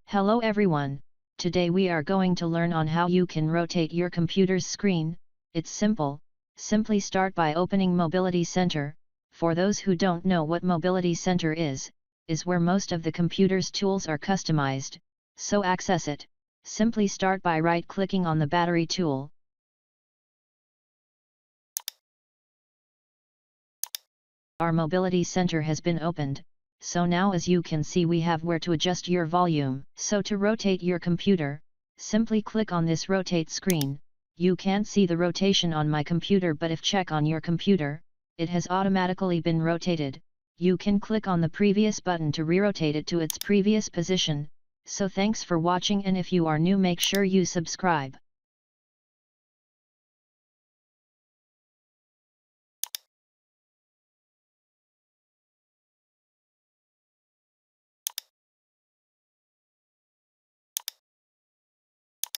Hello everyone, today we are going to learn on how you can rotate your computer's screen. It's simple, simply start by opening Mobility Center. For those who don't know what Mobility Center is where most of the computer's tools are customized, so access it. Simply start by right-clicking on the battery tool. Our Mobility Center has been opened, so now as you can see we have where to adjust your volume. So to rotate your computer, simply click on this rotate screen. You can't see the rotation on my computer, but if check on your computer, it has automatically been rotated. You can click on the previous button to re-rotate it to its previous position. So thanks for watching, and if you are new, make sure you subscribe.